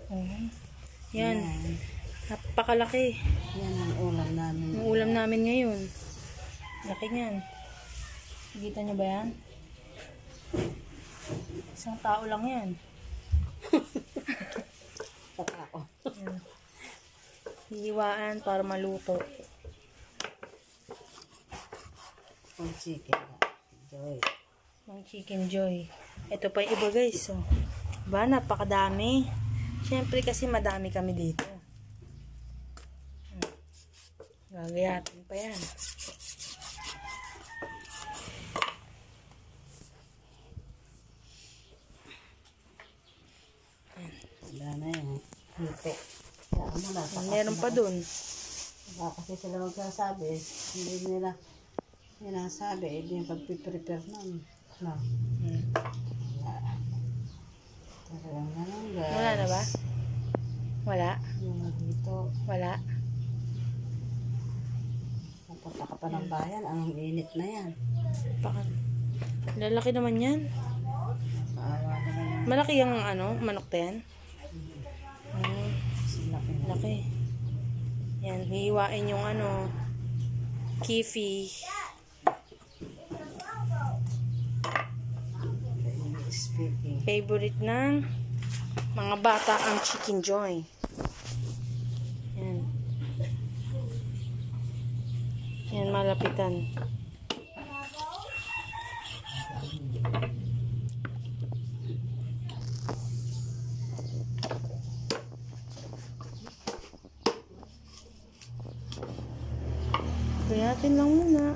Oh. Yan. Napakalaki. Yan ang ulam namin. Ang ulam namin ngayon. Laki niyan. Nakita niyo ba yan? Isang tao lang yan. Patao. Hihiwaan para maluto. Ang chicken. Joy. Ang chicken joy. Ito pa yung iba guys. So, ba, napakadami. Siyempre kasi madami kami dito. Gagayatin pa yan. Wala na yan. Hito. Meron pa dun. Kasi sila magsasabi. Hindi nila sinasabi. Hindi yung pag-prepare nun. No. Talagang naman guys. Wala na ba? Wala? Yung dito. Wala? Napunta ka pa ng bayan. Ang init na yan. Lalaki naman yan. Maawa naman yan. Malaki yung manok na yan? Laki. Yan, hihiwain yung kifi. Speaking. Favorite ng mga bata ang chicken joy. Yan. Yan, malapitan. Gayatin lang muna.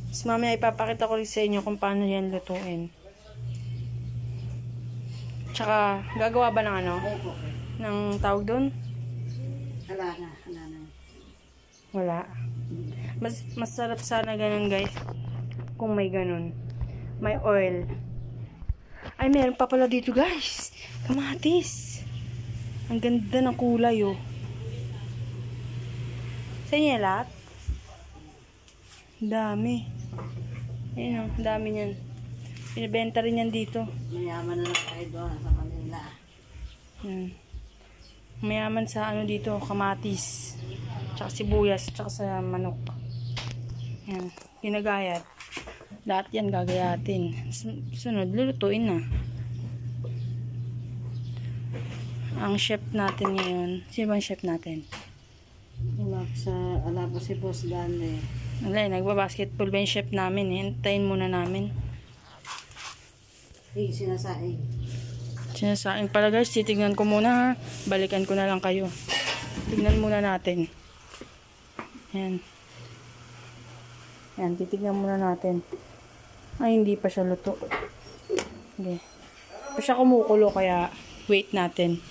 Tapos mamaya ipapakita ko rin sa inyo kung paano yan lutuin. Tsaka, gagawa ba ng ng tawag doon? Wala na. Wala. Masarap sana ganun guys. Kung may ganun. May oil. Ay, meron pa pala dito guys. Kamatis. Ang ganda ng kulay oh. Sa inyo lahat? Dami. Ayun o, dami niyan. Pinibenta rin yan dito. Mayaman na lang tayo doon sa Manila. Mayaman sa dito, kamatis. Tsaka sibuyas, tsaka sa manok. Yan, ginagayat. Lahat yan gagayatin. Sunod, lulutuin na. Ang chef natin ngayon, sino bang chef natin? Alaba si Boss Dante. Wala, nagbabasketball ba yung chef namin? Hintayin muna namin. Sinasaing. Sinasaing pala guys, titignan ko muna ha. Balikan ko na lang kayo. Tignan muna natin. Yan. Yan, titignan muna natin. Ay, hindi pa siya luto. Okay. Pa siya kumukulo kaya wait natin.